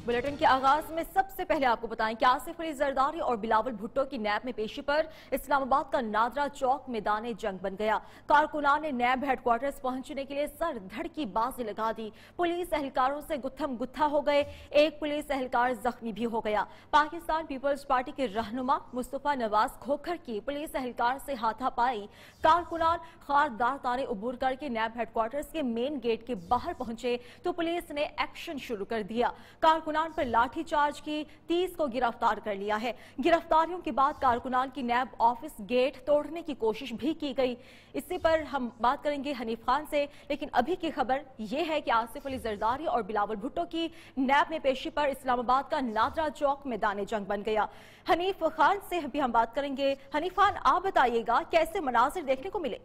Bulletin के आगाज में सबसे पहले आपको बताएं कि आसिफ अली जरदारी और बिलावल भुट्टो की नैब में पेशी पर इस्लामाबाद का नादरा चौक मैदान जंग बन गया। कारकुनान ने नैब हेडक्वार्टर्स पहुंचने के लिए सर धड़ की बाजी लगा दी। पुलिस एहलकारों से गुत्थम गुत्था हो गए। एक पुलिस एहलकार जख्मी भी हो गया। पाकिस्तान पीपल्स पार्टी के रहनुमा मुस्तफा नवाज खोखर की पुलिस एहलकार से हाथापाई। कारकुनान खारदार तारे उबूर करके नैब हेडक्वार्टर्स के मेन गेट के बाहर पहुंचे तो पुलिस ने एक्शन शुरू कर दिया। कारकुनान पर लाठीचार्ज की, 30 को गिरफ्तार कर लिया है। गिरफ्तारियों के बाद कारकुनान की नैब ऑफिस गेट तोड़ने की कोशिश भी की गई। इसी पर हम बात करेंगे हनीफ खान से, लेकिन अभी की खबर यह है कि आसिफ अली जरदारी और बिलावल भुट्टो की नैब में पेशी पर इस्लामाबाद का नादरा चौक मैदान जंग बन गया। हनीफ खान से भी हम बात करेंगे। हनीफ खान, आप बताइएगा कैसे मनाजिर देखने को मिले?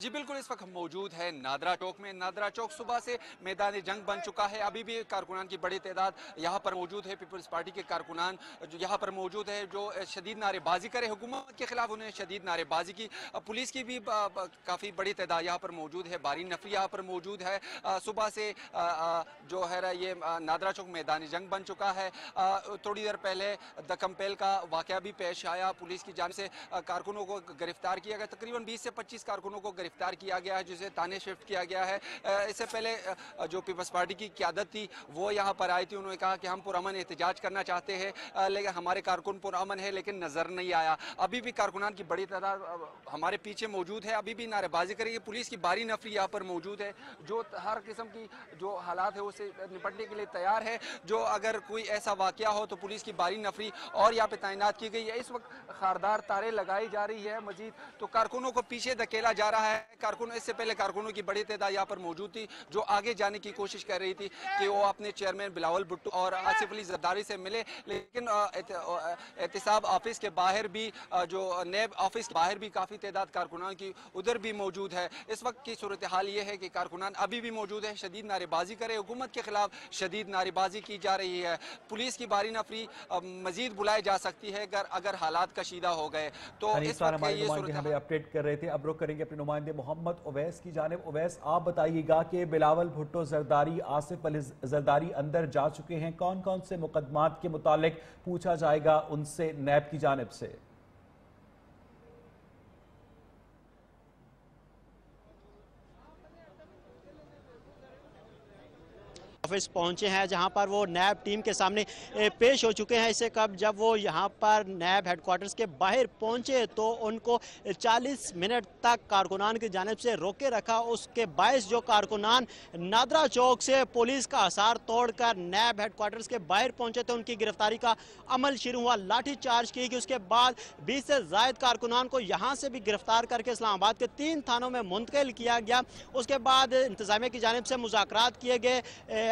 जी बिल्कुल, इस वक्त हम मौजूद है नादरा चौक में। नादरा चौक सुबह से मैदान जंग बन चुका है। अभी भी कारकुनान की बड़ी तादाद यहाँ पर मौजूद है। पीपल्स पार्टी के कारकुनान जो यहाँ पर मौजूद है, जो शदीद नारेबाजी करे, हुकूमत के खिलाफ उन्हें शदीद नारेबाजी की। पुलिस की भी काफ़ी बड़ी तादाद यहाँ पर मौजूद है। बारी नफरी यहाँ पर मौजूद है। सुबह से जो है ये नादरा चौक मैदान जंग बन चुका है। थोड़ी देर पहले दकमपेल का वाक़या भी पेश आया। पुलिस की जानिब से कारकुनों को गिरफ्तार किया गया। तकरीबन 20 से 25 कारकुनों को गिरफ्तार किया गया है, जिसे थाने शिफ्ट किया गया है। इससे पहले जो पीपल्स पार्टी की क़यादत थी वो यहाँ पर आई थी। उन्होंने कहा कि हम पुरअमन एहतजाज करना चाहते हैं, लेकिन हमारे कारकुन पुरअमन है, लेकिन नज़र नहीं आया। अभी भी कारकुनान की बड़ी तादाद हमारे पीछे मौजूद है। अभी भी नारेबाजी करेगी। पुलिस की बारी नफरी यहाँ पर मौजूद है, जो हर किस्म की जो हालात है उससे निपटने के लिए तैयार है। जो अगर कोई ऐसा वाक़या हो तो पुलिस की बारी नफरी और यहाँ पे तैनात की गई है। इस वक्त खारदार तारे लगाई जा रही है मजीद, तो कारकुनों को पीछे धकेला जा रहा है। कारकुन इससे पहले कारकुनों की बड़ी तादाद यहाँ पर मौजूद थी, जो आगे जाने की कोशिश कर रही थी कि वो अपने चेयरमैन बिलावल भुट्टो और आसिफ अली जरदारी से मिले। लेकिन एहतिसाब ऑफिस के बाहर भी, जो नैब ऑफिस के बाहर भी काफ़ी तादाद कारकुनान की उधर भी मौजूद है। इस वक्त की सूरत हाल ये है कि कारकुनान अभी भी मौजूद है, शदीद नारेबाजी करे। हुकूमत के खिलाफ शदीद नारेबाजी की जा रही है। पुलिस की बारी नफरी मजीद बुलाई जा सकती है अगर हालात कशीदा हो गए तो। इस वक्त हमें अपडेट कर रहे थे। अब रुक करेंगे अपने नुमाइंदे मोहम्मद उवैस की जानिब। उवैस, आप बताइएगा कि बिलावल भुट्टो जरदारी, आसिफ अली जरदारी अंदर जा चुके हैं। कौन कौन से मुकदमात के मुतालिक पूछा जाएगा उनसे नैब की जानिब से? ऑफिस पहुंचे हैं, जहां पर वो नैब टीम के सामने पेश हो चुके हैं। इससे कब जब वो यहां पर नैब हेडक्वार्टर्स के बाहर पहुंचे तो उनको 40 मिनट तक कारकुनान की जानिब से रोके रखा। उसके बायस जो कारकुनान नादरा चौक से पुलिस का आसार तोड़कर नैब हेडक्वार्टर्स के बाहर पहुंचे तो उनकी गिरफ्तारी का अमल शुरू हुआ। लाठी चार्ज की गई। उसके बाद 20 से ज़ायद कारकुनान को यहां से भी गिरफ्तार करके इस्लामाबाद के 3 थानों में मुंतकिल किया गया। उसके बाद इंतजामिया की जानिब से मुज़ाकरात किए गए।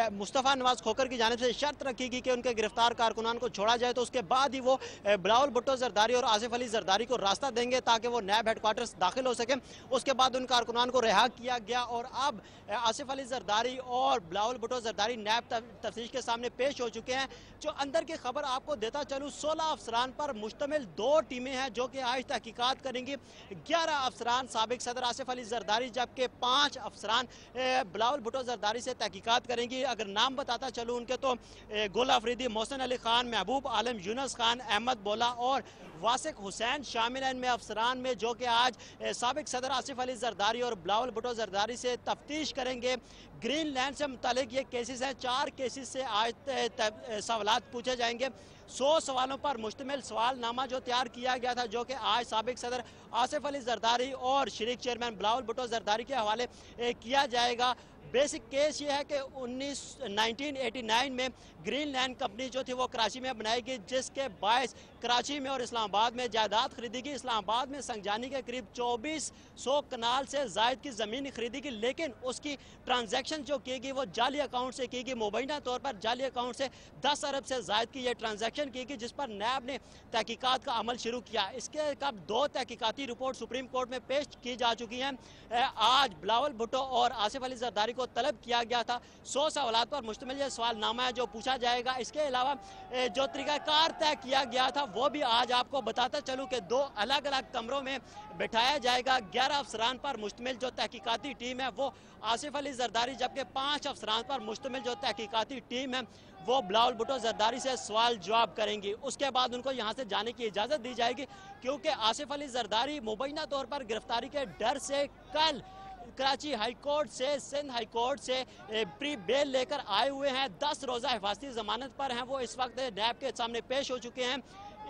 मुस्तफा नवाज खोखर की जानिब से शर्त रखी गई कि उनके गिरफ्तार कारकुनान को छोड़ा जाए, तो उसके बाद ही वो बिलावल भुट्टो जरदारी और आसिफ अली जरदारी को रास्ता देंगे ताकि वो नैब हेडक्वार्टर्स दाखिल हो सके। उसके बाद उन कारकुनान को रिहा किया गया और अब आसिफ अली जरदारी और बिलावल भुट्टो जरदारी नैब तफ्तीश के सामने पेश हो चुके हैं। जो अंदर की खबर आपको देता चलूँ, 16 अफसरान पर मुश्तमिल 2 टीमें हैं जो कि आज तहकीकात करेंगी। 11 अफसरान साबिक सदर आसिफ अली जरदारी, जबकि 5 अफसरान बिलावल भुट्टो जरदारी से तहकीकात करेंगी। अगर नाम बताता चलूँ उनके तो गुल अफरीदी, मोहसिन अली खान, महबूब आलम, यूनुस खान, अहमद बोला और वासिक हुसैन शामिल हैं इनमें अफसरान में, जो कि आज साबिक सदर आसिफ अली जरदारी और बिलावल भुट्टो जरदारी से तफ्तीश करेंगे। ग्रीन लैंड से मुतालिक ये केसेस हैं। 4 केसेस से आज सवालात पूछे जाएंगे। 100 सवालों पर मुश्तमिल सवालनामा जो तैयार किया गया था, जो कि आज साबिक सदर आसिफ अली जरदारी और शरीक चेयरमैन बिलावल भुट्टो जरदारी के हवाले किया जाएगा। बेसिक केस ये है कि 1989 में ग्रीन लैंड कंपनी जो थी वो कराची में बनाई गई, जिसके बायस कराची में और इस्लामाबाद में जायदाद खरीदी गई। इस्लामाबाद में संगजानी के करीब 2400 कनाल से जायद की ज़मीन खरीदी गई, लेकिन उसकी ट्रांजैक्शन जो की गई वो जाली अकाउंट से की गई। मुबैना तौर पर जाली अकाउंट से 10 अरब से जायद की यह ट्रांजैक्शन की गई, जिस पर नैब ने तहकीकात का अमल शुरू किया। इसके कब 2 तहकीकाती रिपोर्ट सुप्रीम कोर्ट में पेश की जा चुकी हैं। आज बिलावल भुट्टो और आसिफ अली जरदारी को तलब किया गया था। 100 सवालात पर मुश्तमिल यह सवालनामा है जो पूछा जाएगा। इसके अलावा जो तरीकाकार तय किया गया था वो भी आज आपको बताता चलूँ कि 2 अलग अलग कमरों में बैठाया जाएगा। 11 अफसरान पर मुश्तमिल जो तहकीकाती टीम है वो आसिफ अली जरदारी, जबकि 5 अफसरान पर मुश्तमिल जो तहकीकाती टीम है वो बिलावल भुट्टो जरदारी से सवाल जवाब करेंगी। उसके बाद उनको यहाँ से जाने की इजाज़त दी जाएगी, क्योंकि आसिफ अली जरदारी मुबैना तौर पर गिरफ्तारी के डर से कल कराची हाई कोर्ट से, सिंध हाई कोर्ट से प्री बेल लेकर आए हुए हैं। 10 रोज़ा हिफाजती जमानत पर हैं। वो इस वक्त नैब के सामने पेश हो चुके हैं।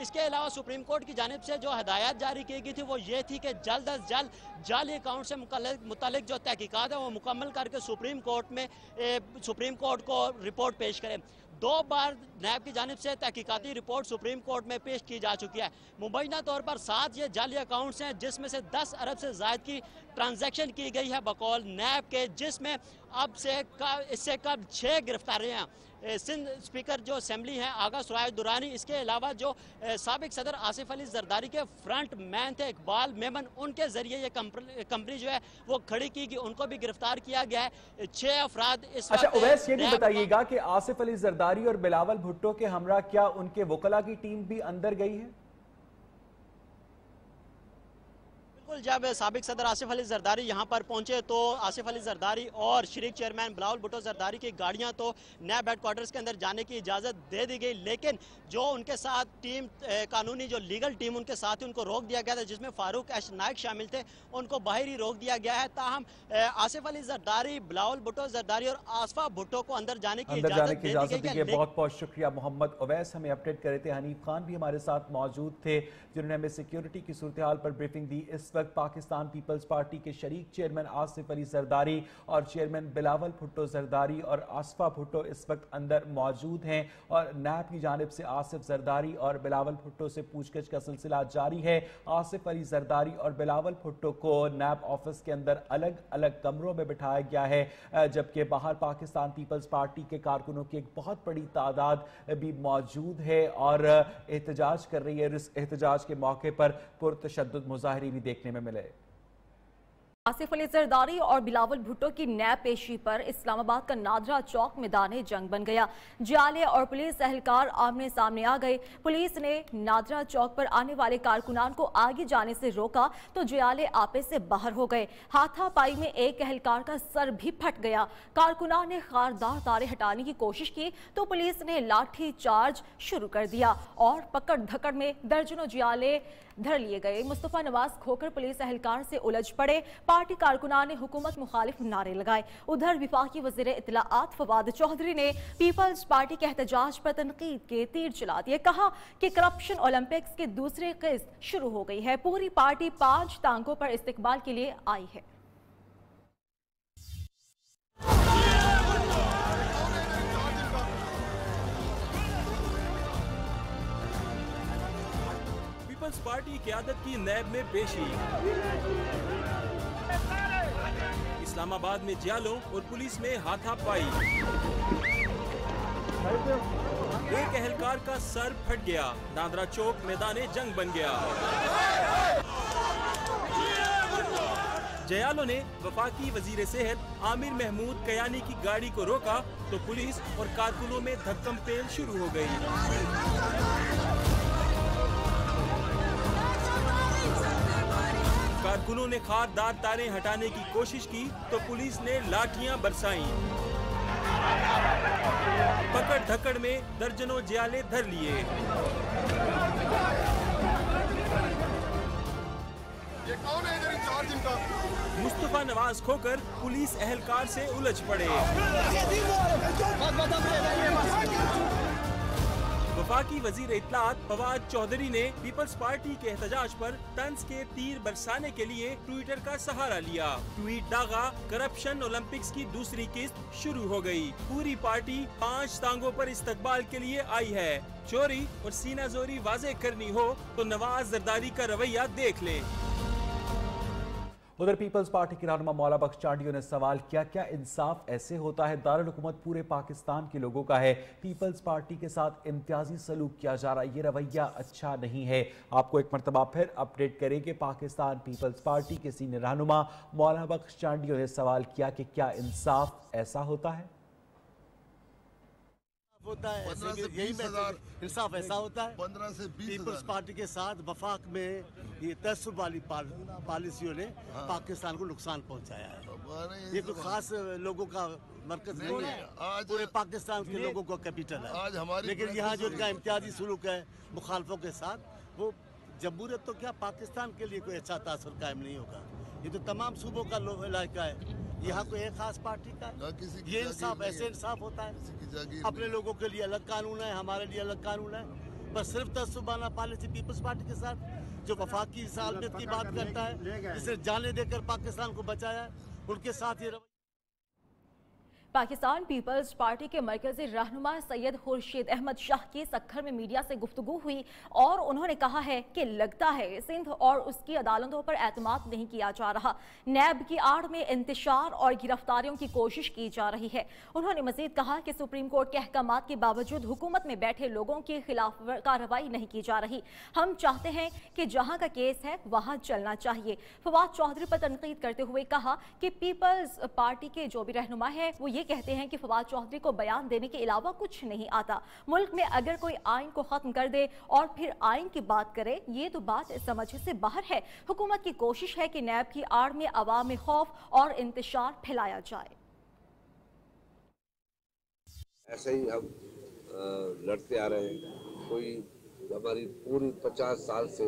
इसके अलावा सुप्रीम कोर्ट की जानिब से जो हदायत जारी की गई थी वो ये थी कि जल्द अज जल्द जाली अकाउंट से मुतालिक जो तहकीकात है वो मुकम्मल करके सुप्रीम कोर्ट को रिपोर्ट पेश करें। 2 बार नैब की जानिब से तहकीकाती रिपोर्ट सुप्रीम कोर्ट में पेश की जा चुकी है। मुबैना तौर पर 7 ये जाली अकाउंट्स हैं, जिसमें से 10 अरब से ज़ायद की ट्रांजैक्शन की गई है बकौल नैब के, जिसमें इससे कब 6 गिरफ्तारियाँ सिंध स्पीकर जो असेंबली हैं आगा सुराय दुरानी, इसके अलावा जो साबिक सदर आसिफ अली जरदारी के फ्रंट मैन थे इकबाल मेमन, उनके जरिए ये कंपनी जो है वो खड़ी की गई, उनको भी गिरफ्तार किया गया है। 6 अफराद इस अच्छा उवैस, ये भी बताइएगा कि आसिफ अली जरदारी और बिलावल भुट्टो के हमरा क्या उनके वकला की टीम भी अंदर गई है? बिल्कुल, जब साबिक सदर आसिफ अली जरदारी यहाँ पर पहुंचे तो आसिफ अली जरदारी और शरीक चेयरमैन बिलावल भुट्टो जरदारी की गाड़ियाँ तो नैब हेडक्वार्टर्स के अंदर जाने की इजाज़त दे दी गई, लेकिन जो उनके साथ टीम कानूनी जो लीगल टीम उनके साथ उनको रोक दिया गया था, जिसमें फारूक एश नाइक शामिल थे, उनको बाहर ही रोक दिया गया है। ताहम आसिफ अली जरदारी, बिलावल भुट्टो जरदारी और आसफा भुट्टो को अंदर जाने की इजाज़त दी गई। बहुत बहुत शुक्रिया मोहम्मद उवैस, हमें अपडेट कर रहे थे। हनीफ खान भी हमारे साथ मौजूद थे जिन्होंने हमें सिक्योरिटी की सूरत हाल पर ब्रीफिंग दी। इस वक्त पाकिस्तान पीपल्स पार्टी के शरीक चेयरमैन आसिफ अली जरदारी और चेयरमैन बिलावल भुट्टो जरदारी और आसफा भुट्टो इस वक्त अंदर मौजूद हैं और नैब की जानिब से आसिफ जरदारी और बिलावल भुट्टो से पूछताछ का सिलसिला जारी है। आसिफ अली जरदारी और बिलावल भुट्टो को नैब ऑफिस के अंदर अलग अलग कमरों में बिठाया गया है, जबकि बाहर पाकिस्तान पीपल्स पार्टी के कारकुनों की एक बहुत बड़ी तादाद भी मौजूद है और एहतजाज कर रही है। इस एहतजाज के मौके पर पुरतशद्दुद मुजाहरे भी देखने में मिले। आसिफ अली जरदारी और बिलावल भुट्टो की नैब पेशी पर इस्लामाबाद का नादरा चौक मैदान जंग बन गया। जियाले और पुलिस एहलकार आमने सामने आ गए। पुलिस ने नादरा चौक पर आने वाले कारकुनान को आगे जाने से रोका तो जियाले आपे से बाहर हो गए। हाथापाई में एक एहलकार का सर भी फट गया। कारकुनान ने खारदार तारे हटाने की कोशिश की तो पुलिस ने लाठी चार्ज शुरू कर दिया और पकड़ धकड़ में दर्जनों जियाले धर लिए गए। मुस्तफा नवाज खोकर पुलिस एहलकार से उलझ पड़े। पार्टी कारकुनान ने हुकूमत मुखालिफ नारे लगाए। उधर विफाकी वज़ीर इत्तलाआत फवाद चौधरी ने पीपल्स पार्टी के एहतजाज पर तनकीद के तीर चला दिए। कहा कि करप्शन ओलंपिक्स की दूसरी किस्त शुरू हो गई है। पूरी पार्टी 5 टांगों पर इस्तिकबाल के लिए आई है। पीपल्स पार्टी क़यादत की नैब में पेशी। इस्लामाबाद में जियालों और पुलिस में हाथापाई। एक एहलकार का सर फट गया। नादरा चौक मैदान जंग बन गया। जयालों ने वफाकी वजीर सेहत आमिर महमूद कयानी की गाड़ी को रोका तो पुलिस और कारकुनों में धक्कम पेल शुरू हो गई। कारकुनों ने खारदार तारें हटाने की कोशिश की तो पुलिस ने लाठियां बरसाईं। पकड़ धकड़ में दर्जनों जियाले धर लिए। ये कौन है इधर इंचार्ज इनका? मुस्तफा नवाज खोकर पुलिस एहलकार से उलझ पड़े। वफाकी वजीर इत्तलाआत फवाद चौधरी ने पीपल्स पार्टी के एहतजाज पर तंज के तीर बरसाने के लिए ट्विटर का सहारा लिया। ट्वीट दागा, करप्शन ओलंपिक्स की दूसरी किस्त शुरू हो गई। पूरी पार्टी 5 टांगों पर इस्तकबाल के लिए आई है। चोरी और सीना जोरी वाजे करनी हो तो नवाज जरदारी का रवैया देख लें। उधर पीपल्स पार्टी के रहनुमा मौला बख्श चांडियों ने सवाल किया, क्या इंसाफ ऐसे होता है? दारुल हुकूमत पूरे पाकिस्तान के लोगों का है, पीपल्स पार्टी के साथ इम्तियाजी सलूक किया जा रहा है, ये रवैया अच्छा नहीं है। आपको एक मरतबा फिर अपडेट करेंगे। पाकिस्तान पीपल्स पार्टी के सीनियर रहनुमा मौला बख्श चांडियों ने सवाल किया कि क्या इंसाफ ऐसा होता है? होता है यही इंसाफ ऐसा होता है। 15 से 20 पीपल्स पार्टी के साथ वफाक में ये तसब वाली पॉलिसियों ने पाकिस्तान को नुकसान पहुंचाया है। ये कोई खास लोगों का मरकज नहीं है, पूरे पाकिस्तान के लोगों का कैपिटल है। आज हमारी लेकिन यहाँ जो इनका इम्तियाजी सलूक है मुखालफों के साथ, वो जमहूरियत तो क्या पाकिस्तान के लिए कोई अच्छा तासर कायम नहीं होगा। ये तो तमाम सूबों का इलाका है, यहाँ कोई एक खास पार्टी का ये इंसाफ ऐसे इंसाफ होता है। अपने लोगों के लिए अलग कानून है, हमारे लिए अलग कानून है, पर सिर्फ तसुबाना पॉलिसी पीपल्स पार्टी के साथ जो वफाकी सालमियत की बात करता है, जिसे जाने देकर पाकिस्तान को बचाया है, उनके साथ ये पाकिस्तान पीपल्स पार्टी के मरकजी रहनुमा सैयद खुर्शीद अहमद शाह की सक्खर में मीडिया से गुफ्तगू हुई और उन्होंने कहा है कि लगता है सिंध और उसकी अदालतों पर एतमाद नहीं किया जा रहा, नैब की आड़ में इंतशार और गिरफ्तारियों की कोशिश की जा रही है। उन्होंने मजीद कहा कि सुप्रीम कोर्ट के अहकामात के बावजूद हुकूमत में बैठे लोगों के खिलाफ कार्रवाई नहीं की जा रही। हम चाहते हैं कि जहां का केस है वहां चलना चाहिए। फवाद चौधरी पर तनकीद करते हुए कहा कि पीपल्स पार्टी के जो भी रहनुमा है वो ये कहते हैं कि फवाद चौधरी को बयान देने के अलावा कुछ नहीं आता। मुल्क में अगर कोई आइन को खत्म कर दे और फिर आइन की बात करे, ये तो बात समझ से बाहर है। हुकूमत की कोशिश है कि नैब की आड़ में अवाम में खौफ और इंतशार फैलाया जाए। ऐसे ही हम लड़ते आ रहे हैं। कोई हमारी पूरी 50 साल से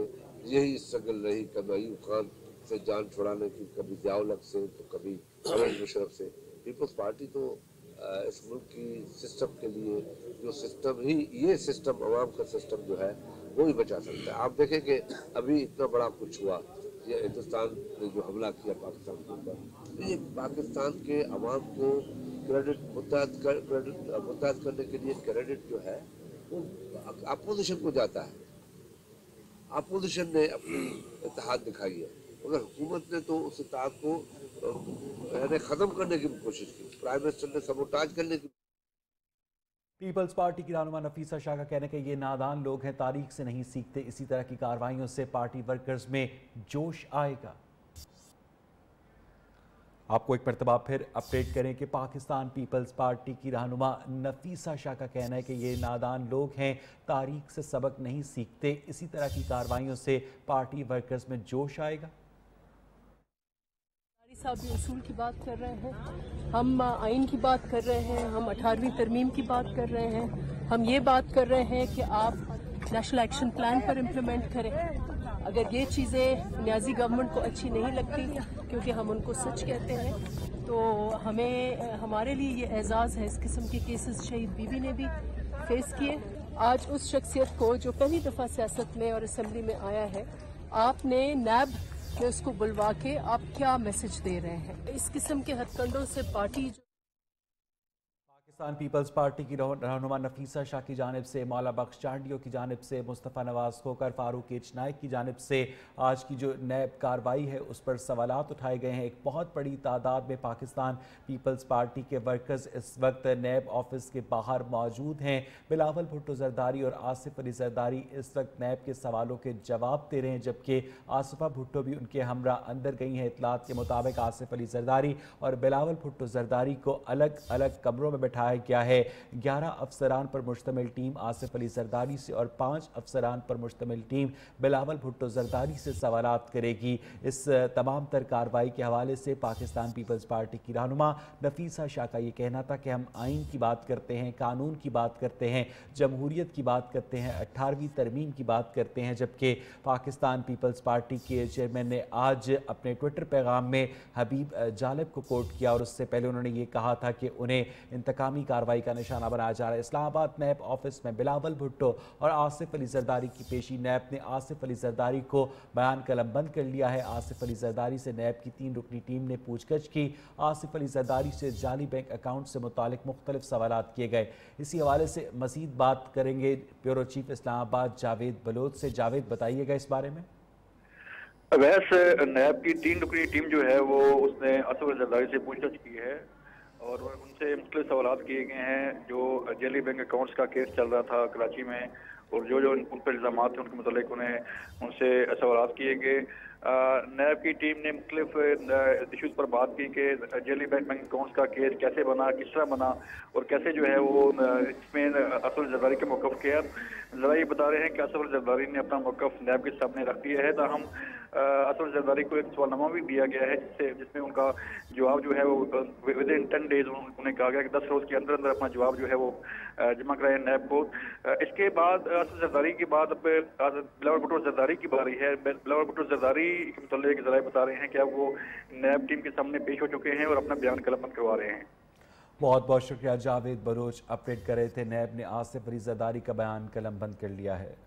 यही स्ट्रगल रही, कभी अयूब खान से जान छुड़ाने की, कभी ज़ियाउल-हक से, तो कभी परवेज मुशर्रफ से। पीपल्स पार्टी तो इस मुल्क की सिस्टम के लिए जो सिस्टम ही ये सिस्टम अवाम का सिस्टम जो है वो ही बचा सकता है। आप देखें कि अभी इतना बड़ा कुछ हुआ, ये हिंदुस्तान ने जो हमला किया पाकिस्तान के ऊपर, ये पाकिस्तान के अवाम को क्रेडिट मुतहद करने के लिए क्रेडिट जो है वो अपोजिशन को जाता है। अपोजिशन ने अपनी इत्तेहाद दिखाई है, मगर हुकूमत ने तो उस इत्तेहाद को खत्म करने की कोशिश की, प्राइम मिनिस्टर ने सबोटाज करने की। पीपल्स पार्टी की रहनुमा नफीसा शाह का कहना है कि ये नादान लोग हैं, तारीख से नहीं सीखते, इसी तरह की कार्रवाइयों से पार्टी वर्कर्स में जोश आएगा। आपको एक मरतबा फिर अपडेट करें कि पाकिस्तान पीपल्स पार्टी की रहनुमा नफीसा शाह का कहना है कि ये नादान लोग हैं, तारीख से सबक नहीं सीखते, इसी तरह की कार्रवाइयों से पार्टी वर्कर्स में जोश आएगा। साहब भी उसूल की बात कर रहे हैं, हम आइन की बात कर रहे हैं, हम 18वीं तरमीम की बात कर रहे हैं, हम ये बात कर रहे हैं कि आप नेशनल एक्शन प्लान पर इम्प्लीमेंट करें। अगर ये चीज़ें न्याजी गवर्नमेंट को अच्छी नहीं लगती, क्योंकि हम उनको सच कहते हैं, तो हमें हमारे लिए ये एजाज़ है। इस किस्म के केसेस शहीद बीबी ने भी फेस किए। आज उस शख्सियत को जो पहली दफ़ा सियासत में और असम्बली में आया है, आपने नैब में उसको बुलवा के आप क्या मैसेज दे रहे हैं? इस किस्म के हथकंडों से पार्टी पाकिस्तान पीपल्स पार्टी की रहनुमा नफीसा शाह की जानिब से, मौला बख्श चांडियों की जानिब से, मुस्तफ़ा नवाज खोकर, फारूक एच नाइक की जानिब से आज की जो नैब कार्रवाई है उस पर सवालात उठाए गए हैं। एक बहुत बड़ी तादाद में पाकिस्तान पीपल्स पार्टी के वर्कर्स इस वक्त नैब ऑफिस के बाहर मौजूद हैं। बिलावल भुट्टो जरदारी और आसिफ अली जरदारी इस वक्त नैब के सवालों के जवाब दे रहे हैं, जबकि आसिफा भुट्टो भी उनके हमरा अंदर गई हैं। इतलात के मुताबिक आसिफ अली जरदारी और बिलावल भुट्टो जरदारी को अलग अलग कमरों में बैठाया गया है। 11 अफसरान पर मुश्तमिल टीम आसिफ अली जरदारी से और 5 अफसरान पर मुश्तमिल टीम बिलावल भुट्टो जरदारी से सवालात करेगी। इस तमाम तर कार्रवाई के हवाले से पाकिस्तान पीपल्स पार्टी की रहनुमा नफीसा शाह का ये कहना था कि हम आइन की बात करते हैं, कानून की बात करते हैं, जमहूरियत की बात करते हैं, 18वीं तरमीम की बात करते हैं, जबकि पाकिस्तान पीपल्स पार्टी के चेयरमैन ने आज अपने ट्विटर पैगाम में हबीब जालिब को कोट किया और उससे पहले उन्होंने ये कहा था कि उन्हें इंतकामी कार्रवाई का निशाना बनाया जा रहा है। इस्लामाबाद नैब ऑफिस में बिलावल भुट्टो और आसिफ अली जरदारी की पेशी। नैब ने आसिफ अली जरदारी को बयान कलम बंद कर लिया है। आसिफ अली जरदारी से नैब की 3 रुकनी टीम ने पूछगछ की। आसिफ अली जरदारी से जाली बैंक अकाउंट से मुतालिक मुख्तलिफ सवालात किए गए। इसी हवाले से मजीद बात करेंगे ब्यूरो चीफ इस्लामाबाद जावेद बलोच से। जावेद, बताइएगा इस बारे में। वैसे नैब की 3 रुकनी टीम जो है वो उसने असद जरदारी से पूछताछ की है और उनसे मुख्तलिफ सवाल किए गए हैं। जो जेली बैंक अकाउंट्स का केस चल रहा था कराची में और जो जो उन पर इल्ज़ाम थे उनके मुतालिक उनसे सवाल किए गए। नैब की टीम ने मुख्तलिफ इशूज़ पर बात की कि जेली बैंक अकाउंट्स का केस कैसे बना, किस तरह बना और कैसे जो है वो इसमें असद जरदारी के मौक़िफ़ के ज़रा ये बता रहे हैं कि असद जरदारी ने अपना मौक़िफ़ नैब के सामने रख दिया है। ताहम असद जरदारी को एक सवालनामा भी दिया गया है जिसमें उनका जवाब जो है वो विद इन 10 डेज उन्हें कहा गया कि 10 रोज़ के अंदर अंदर अपना जवाब जो है वो जमा कराए नैब को। इसके बाद असद जरदारी के बाद अब बिलावल भुट्टो जरदारी की बारी है। बिलावल भुट्टो जरदारी के मुतालिक ज़रा बता रहे हैं कि अब वो नैब टीम के सामने पेश हो चुके हैं और अपना बयान कलमबंद करवा रहे हैं। बहुत बहुत शुक्रिया जावेद बलोच, अपडेट कर रहे थे। नैब ने आसिफ अली जरदारी का बयान कलमबंद कर लिया है।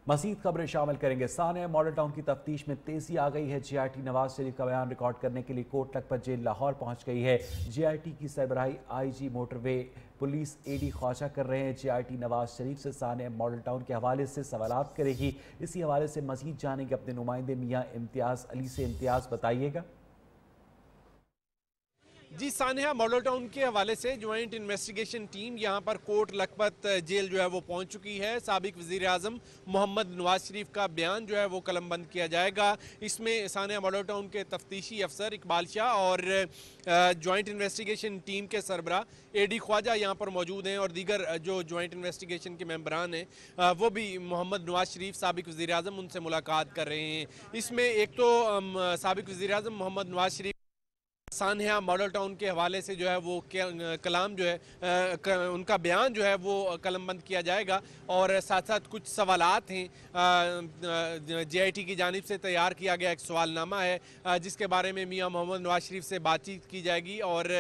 मज़ीद खबरें शामिल करेंगे। सानिया मॉडल टाउन की तफ्तीश में तेजी आ गई है। GIT नवाज शरीफ का बयान रिकॉर्ड करने के लिए कोट लखपत जेल लाहौर पहुंच गई है। GIT की सरबराही IG motorway police AD Khawaja कर रहे हैं। GIT नवाज शरीफ से सानिया मॉडल टाउन के हवाले से सवालात करेगी। इसी हवाले से मज़ीद जानेंगे अपने नुमाइंदे मियाँ इम्तियाज़ अली से। इम्तियाज़, बताइएगा। जी, सानिया मॉडल टाउन के हवाले से ज्वाइंट इन्वेस्टिगेशन टीम यहाँ पर कोट लखपत जेल जो है वो पहुँच चुकी है। साबिक वज़ीर आज़म मोहम्मद नवाज शरीफ का बयान जो है वो कलमबंद किया जाएगा। इसमें सानिया मॉडल टाउन के तफ्तीशी अफसर इकबाल शाह और ज्वाइंट इन्वेस्टिगेशन टीम के सरबरा AD ख्वाजा यहाँ पर मौजूद हैं और दीगर जो ज्वाइंट इन्वेस्टिगेशन के मेंबरान हैं वो भी मोहम्मद नवाज शरीफ साबिक वज़ीर आज़म उनसे मुलाकात कर रहे हैं। इसमें एक तो साबिक वज़ीर आज़म मोहम्मद नवाज शरीफ सानिया मॉडल टाउन के हवाले से जो है वो कलाम जो है उनका बयान जो है वो कलमबंद किया जाएगा और साथ साथ कुछ सवालात हैं। GIT की जानिब से तैयार किया गया एक सवालनामा है जिसके बारे में मियाँ मोहम्मद नवाज शरीफ से बातचीत की जाएगी और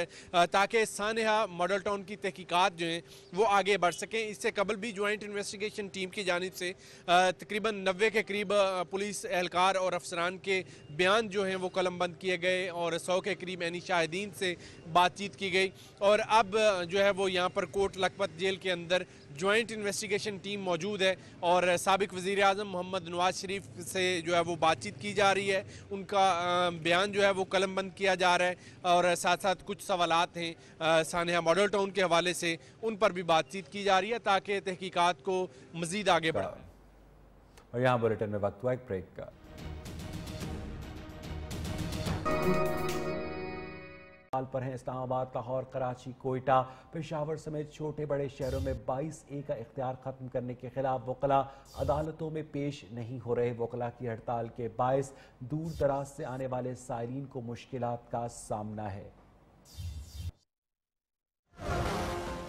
ताकि सानिया मॉडल टाउन की तहकीकात जो हैं वो आगे बढ़ सकें। इससे कबल भी ज्वाइंट इन्वेस्टिगेशन टीम की जानिब से तकरीबन 90 के करीब पुलिस एहलकार और अफसरान के बयान जो हैं वो कलमबंद किए गए और 100 के करीब यानी शाहिदीन से बातचीत की गई। और अब जो है वो यहाँ पर कोट लखपत जेल के अंदर ज्वाइंट इन्वेस्टिगेशन टीम मौजूद है और साबिक वज़ीर आज़म मोहम्मद नवाज शरीफ से जो है वो बातचीत की जा रही है। उनका बयान जो है वो कलमबंद किया जा रहा है और साथ साथ कुछ सवालात हैं सानिया मॉडल टाउन के हवाले से उन पर भी बातचीत की जा रही है ताकि तहकीकात को मज़ीद आगे बढ़ाए। और यहाँ बुलेटिन में वक्त हुआ एक ब्रेक का। पर हैं इस्लामाबाद, लाहौर, कराची, कोयटा, पेशावर समेत छोटे बड़े शहरों में 22A का इख्तियार खत्म करने के खिलाफ वकला अदालतों में पेश नहीं हो रहे। वकला की हड़ताल के बायस दूर दराज से आने वाले साइलिन को मुश्किलात का सामना है।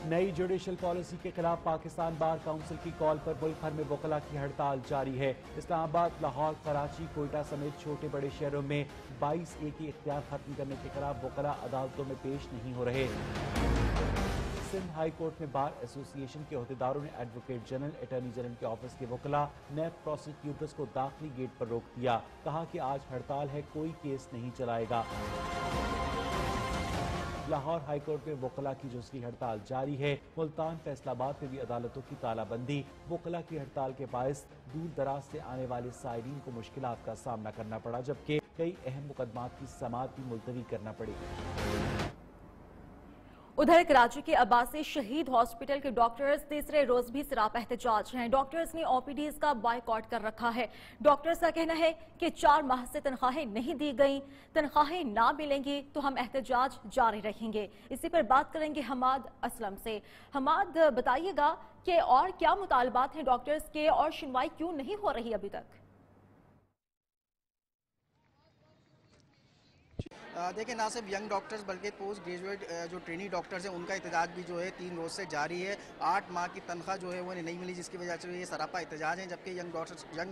नई जुडिशल पॉलिसी के खिलाफ पाकिस्तान बार काउंसिल की कॉल पर मुल्क भर में वकला की हड़ताल जारी है। इस्लामाबाद, लाहौर, कराची, कोयटा समेत छोटे बड़े शहरों में 22A की इख्तियार खत्म करने के खिलाफ वकला अदालतों में पेश नहीं हो रहे। सिंध हाई कोर्ट में बार एसोसिएशन के अहदेदारों ने एडवोकेट जनरल, अटॉर्नी जनरल के ऑफिस के वकला, नैब प्रोसिक्यूटर्स को दाखिली गेट पर रोक दिया। कहा कि आज हड़ताल है, कोई केस नहीं चलाएगा। लाहौर हाई कोर्ट में वकला की जुज़वी हड़ताल जारी है। मुल्तान, फैसलाबाद में भी अदालतों की तालाबंदी। वकला की हड़ताल के बायस दूर दराज से आने वाले साइलिन को मुश्किलात का सामना करना पड़ा, जबकि कई अहम मुकदमात की समाअत भी मुलतवी करना पड़ी। उधर कराची के अब्बासी शहीद हॉस्पिटल के डॉक्टर्स तीसरे रोज भी सरापा एहतजाज हैं। डॉक्टर्स ने OPDs का बायकॉट कर रखा है। डॉक्टर्स का कहना है कि 4 माह से तनख्वाहें नहीं दी गई, तनख्वाहें ना मिलेंगी तो हम एहतजाज जारी रखेंगे। इसी पर बात करेंगे हमाद असलम से। हमाद, बताइएगा कि और क्या मुतालबात हैं डॉक्टर्स के और सुनवाई क्यों नहीं हो रही अभी तक? देखिए, ना सिर्फ यंग डॉक्टर्स बल्कि पोस्ट ग्रेजुएट जो ट्रेनी डॉक्टर्स हैं उनका एहतजाज भी जो है 3 रोज़ से जारी है। 8 माह की तनख्वाह जो है वो नहीं मिली, जिसकी वजह से ये सरापा एहतजाज है। जबकि यंग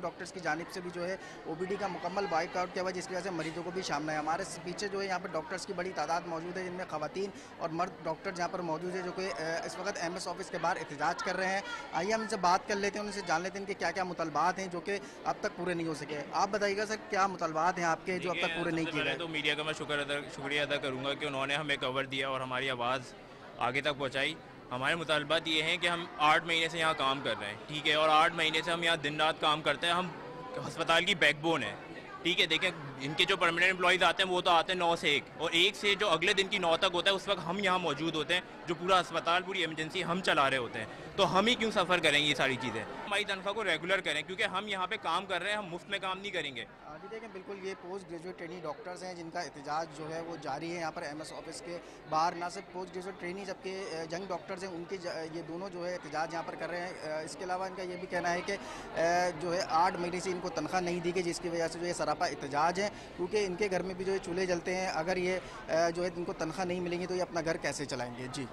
डॉक्टर्स की जानिब से भी जो है OPD का मुकम्मल बाइकआउट किया हुआ, जिसकी वजह से मरीजों को भी सामना है। हमारे पीछे जो है यहाँ पर डॉक्टर्स की बड़ी तादाद मौजूद है, जिनमें ख़वातीन और मर्द डॉक्टर यहाँ पर मौजूद है, जो कि इस वक्त MS ऑफिस के बाहर एहतजाज कर रहे हैं। आइए हम इनसे बात कर लेते हैं, उनसे जान लेते हैं कि क्या क्या मुतालबात हैं जो कि अब तक पूरे नहीं हो सके। आप बताइएगा सर, क्या मुतालबात हैं आपके जो अब तक पूरे नहीं किए गए? तो मीडिया का मैं शुक्रिया अदा करूँगा कि उन्होंने हमें कवर दिया और हमारी आवाज़ आगे तक पहुँचाई। हमारे मुतालबात ये हैं कि हम 8 महीने से यहाँ काम कर रहे हैं, ठीक है, और 8 महीने से हम यहाँ दिन रात काम करते हैं। हम अस्पताल की बैकबोन है, ठीक है। देखें, इनके जो परमानेंट एम्प्लॉयज़ आते हैं वो तो आते हैं 9 से 1 और 1 से जो अगले दिन की 9 तक होता है, उस वक्त हम यहाँ मौजूद होते हैं, जो पूरा अस्पताल, पूरी इमरजेंसी हम चला रहे होते हैं। तो हम ही क्यों सफ़र करेंगे ये सारी चीज़ें? हमारी तनख्वाह को रेगुलर करें, क्योंकि हम यहाँ पे काम कर रहे हैं, हम मुफ्त में काम नहीं करेंगे। जी देखें, बिल्कुल ये पोस्ट ग्रेजुएट ट्रेनी डॉक्टर्स हैं जिनका एहतजाज जो है वो जारी है यहाँ पर एमएस ऑफिस के बाहर। ना सिर्फ पोस्ट ग्रेजुएट ट्रेनी जबकि यंग डॉक्टर्स हैं, उनके ये दोनों जो है एहतजाज यहाँ पर कर रहे हैं। इसके अलावा इनका ये भी कहना है कि जो है 8 महीने से इनको तनख्वाह नहीं दी गई, जिसकी वजह से जो ये सरापा एहतजाज है, क्योंकि इनके घर में भी जो है चूल्हे जलते हैं। अगर ये जो है इनको तनख्वाह नहीं मिलेंगी तो ये अपना घर कैसे चलाएंगे? जी।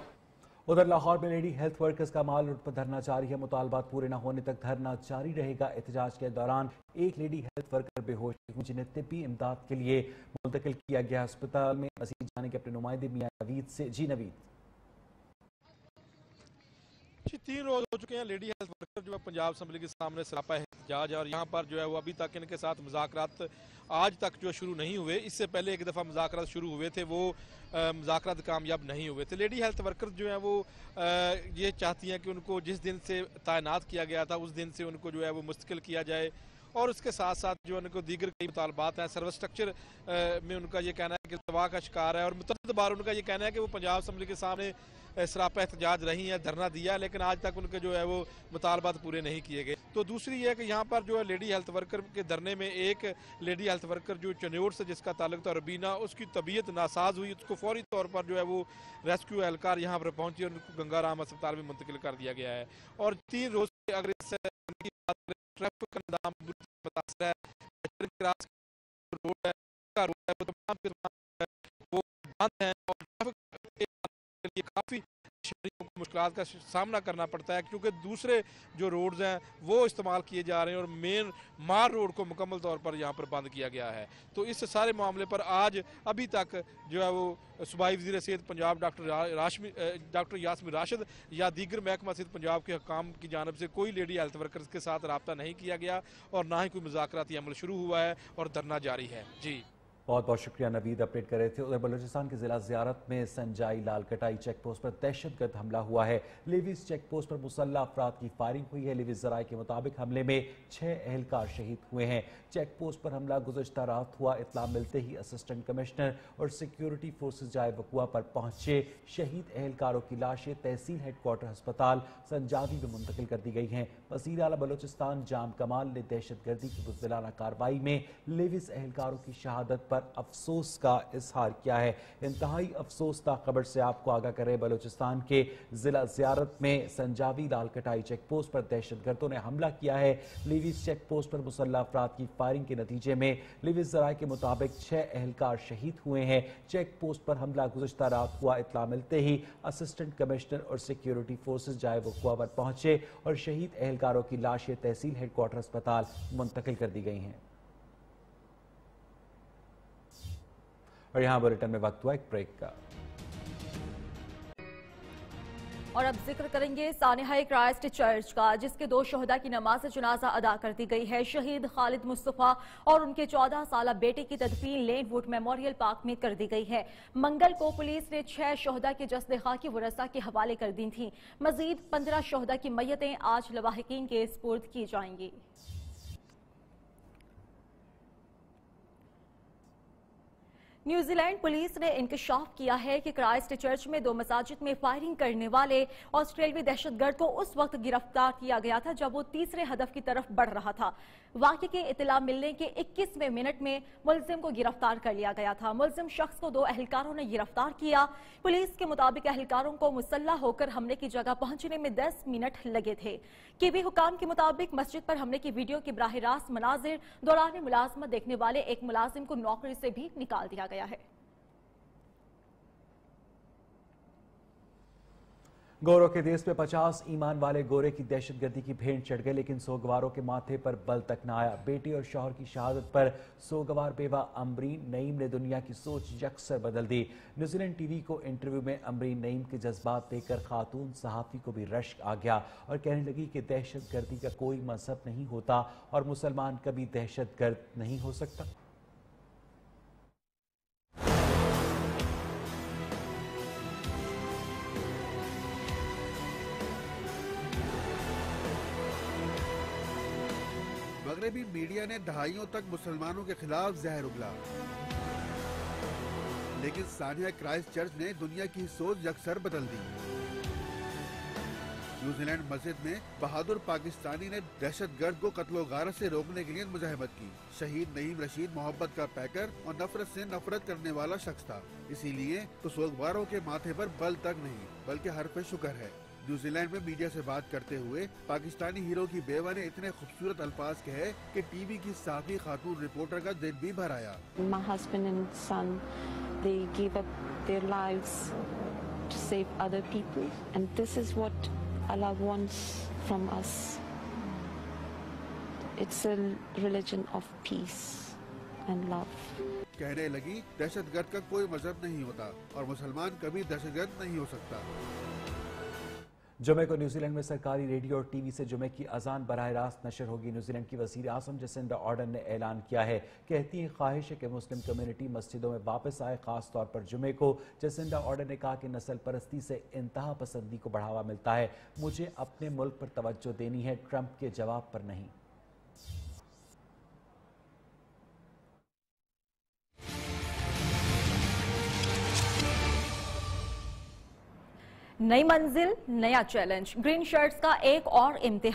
उधर लाहौर में लेडी हेल्थ वर्कर्स का माल रोड पर धरना जारी है। मुतालबात पूरे न होने तक धरना जारी रहेगा। एहतजाज के दौरान एक लेडी हेल्थ वर्कर बेहोश हुई, जिन्हें तिब्बी इमदाद के लिए मुंतकिल किया गया अस्पताल में। मजीद जाने के अपने नुमाइंदे मियां नवीद से। जी नवीद। 3 रोज हो चुके हैं लेडी हेल्थ वर्कर जो है पंजाब असम्बली के सामने सरापा एहतजाज, और यहाँ पर जो है वो अभी तक इनके साथ मुज़ाकरात आज तक जो शुरू नहीं हुए। इससे पहले एक दफ़ा मुज़ाकरात शुरू हुए थे, वो मुज़ाकरात कामयाब नहीं हुए थे। लेडी हेल्थ वर्कर जो है वो ये चाहती हैं कि उनको जिस दिन से तैनात किया गया था उस दिन से उनको जो है वो मुस्तकिल किया जाए, और उसके साथ साथ जो उनको दीगर कई मुतालबात हैं। सर्विस स्ट्रक्चर में उनका ये कहना है कि दवा का शिकार है, और मुतअद्दिद बार उनका ये कहना है कि वो पंजाब असम्बली के सामने सरापा एहतजाज रही हैं, धरना दिया, लेकिन आज तक उनके जो है वो मुतालबात पूरे नहीं किए गए। तो दूसरी ये है कि यहाँ पर जो है लेडी हेल्थ वर्कर के धरने में एक लेडी हेल्थ वर्कर जो चन्योर से जिसका ताल्लुक था रबीना, उसकी तबीयत नासाज हुई, उसको फौरी तौर पर जो है वो रेस्क्यू एहलकार यहाँ पर पहुंची और उनको गंगाराम अस्पताल में मुंतकिल कर दिया गया है। और 3 रोज से अगर इस ट्रैफिक का निज़ाम मुतासर है, रोड है वो तमाम वो बंद है, और ये काफ़ी शहरियों को मुश्किलात का सामना करना पड़ता है, क्योंकि दूसरे जो रोड्स हैं वो इस्तेमाल किए जा रहे हैं और मेन मार रोड को मुकम्मल तौर पर यहाँ पर बंद किया गया है। तो इस सारे मामले पर आज अभी तक जो है वो सूबाई वज़ीर सेहत पंजाब डॉक्टर यास्मीन राशिद या दीगर महकमा सेहत पंजाब के हुकाम की जानिब से कोई लेडी हेल्थ वर्कर्स के साथ रब्ता नहीं किया गया, और ना ही कोई मुज़ाकराती अमल शुरू हुआ है, और धरना जारी है। जी, बहुत बहुत शुक्रिया नवीद, अपडेट कर रहे थे। उधर बलूचिस्तान के जिला ज़ियारत में संजाई लाल कटाई चेक पोस्ट पर दहशतगर्द हमला हुआ है। लिविस चेक पोस्ट पर मुसल्लह अफराद की फायरिंग हुई है। लिविस ज़राए के मुताबिक हमले में 6 एहलकार शहीद हुए हैं। चेक पोस्ट पर हमला गुज़श्ता रात हुआ। इत्तला मिलते ही असिस्टेंट कमिश्नर और सिक्योरिटी फोर्सेज जाए वकुआ पर पहुंचे। शहीद एहलकारों की लाशें तहसील हेडक्वार्टर अस्पताल संजावी में मुंतकिल कर दी गई हैं। वज़ीर आला बलूचिस्तान जाम कमाल ने दहशतगर्दी की बुज़दिलाना कार्रवाई में लिविस एहलकारों की शहादत पर अफसोस का इजहार किया है। इंतहाई अफसोसनाक खबर से आपको आगाह करें, बलूचिस्तान के जिला ज़ियारत में संजावी लाल कटाई चेक पोस्ट पर दहशतगर्दों ने हमला किया है। लिविस चेक पोस्ट पर मुसल्लह अफराद की फायरिंग के नतीजे में लिविस ज़राए के मुताबिक 6 एहलकार शहीद हुए हैं। चेक पोस्ट पर हमला गुज़श्ता रात हुआ। इत्तला मिलते ही असिस्टेंट कमिश्नर और सिक्योरिटी फोर्सेज जाए वकुआ पर पहुंचे और शहीद एहलकारों की लाशें तहसील हेडक्वार्टर अस्पताल मुंतकिल कर दी गई हैं। और यहाँ बुलेटिन में वक्त हुआ एक ब्रेक का। और अब जिक्र करेंगे सानिहा क्राइस्ट चर्च का, जिसके 2 शोहदा की नमाज जनाजा अदा कर दी गई है। शहीद खालिद मुस्तफा और उनके 14 साल बेटे की तदफीन लेनवुड मेमोरियल पार्क में कर दी गई है। मंगल को पुलिस ने 6 शोहदा के जस्द खाकी वरसा के हवाले कर दी थी। मजीद 15 शोहदा की मैयतें आज लवाहिकीन के सुपुर्द की जाएंगी। न्यूजीलैंड पुलिस ने इंकशाफ किया है कि क्राइस्ट चर्च में 2 मसाजिद में फायरिंग करने वाले ऑस्ट्रेलियाई दहशतगर्द को उस वक्त गिरफ्तार किया गया था जब वो तीसरे हदफ की तरफ बढ़ रहा था। वाक़े की इतला मिलने के 21वें मिनट में मुलजिम को गिरफ्तार कर लिया गया था। मुलजिम शख्स को 2 एहलकारों ने गिरफ्तार किया। पुलिस के मुताबिक एहलकारों को मुसल्लह होकर हमले की जगह पहुंचने में 10 मिनट लगे थे। कीवी हुकाम के मुताबिक मस्जिद पर हमले की वीडियो के बराह रास्त मनाजिर दौरान मुलाजमत देखने वाले एक मुलाजिम को नौकरी से भी निकाल दिया गया है। गोरों के देश में 50 ईमान वाले गोरे की दहशतगर्दी की भेंट चढ़ गए, लेकिन सोगवारों के माथे पर बल तक न आया। बेटी और शौहर की शहादत पर सोगवार बेवा अमरीन नईम ने दुनिया की सोच यकसर बदल दी। न्यूजीलैंड टीवी को इंटरव्यू में अमरीन नईम के जज्बात देखकर खातून सहाफ़ी को भी रश्क आ गया और कहने लगी कि दहशतगर्दी का कोई मजहब नहीं होता और मुसलमान कभी दहशतगर्द नहीं हो सकता। मगरबी मीडिया ने दहाइयों तक मुसलमानों के खिलाफ जहर उगला, लेकिन सानिया क्राइस्टचर्च ने दुनिया की सोच यकसर बदल दी। न्यूजीलैंड मस्जिद में बहादुर पाकिस्तानी ने दहशतगर्द को कत्लो गारत से रोकने के लिए मुजाहिमत की। शहीद नईम रशीद मोहब्बत का पैकर और नफरत से नफरत करने वाला शख्स था, इसीलिए तो सोगवारों के माथे पर बल तक नहीं बल्कि हर्फ शुक्र है। न्यूजीलैंड में मीडिया से बात करते हुए पाकिस्तानी हीरो की बेवा ने इतने खूबसूरत अल्फाज कहे कि टीवी की साफी खातून रिपोर्टर का दिल भी भर आया। My husband and son, they gave up their lives to save other people, and this is what Allah wants from us. It's a religion of peace and love. कहने लगी, दहशतगर्द का कोई मजहब नहीं होता और मुसलमान कभी दहशतगर्द नहीं हो सकता। जुमे को न्यूजीलैंड में सरकारी रेडियो और टीवी से जुमे की अजान बराह रास्त नशर होगी। न्यूजीलैंड की वजीर आजम जसिंडा आर्डर्न ने ऐलान किया है, कहती है ख्वाहिश है कि मुस्लिम कम्युनिटी मस्जिदों में वापस आए, खास तौर पर जुमे को। जसिंडा आर्डर्न ने कहा कि नस्ल परस्ती से इंतहा पसंदी को बढ़ावा मिलता है, मुझे अपने मुल्क पर तवज्जो देनी है, ट्रंप के जवाब पर नहीं। नई मंजिल, नया चैलेंज, ग्रीन शर्ट्स का एक और इम्तिहान।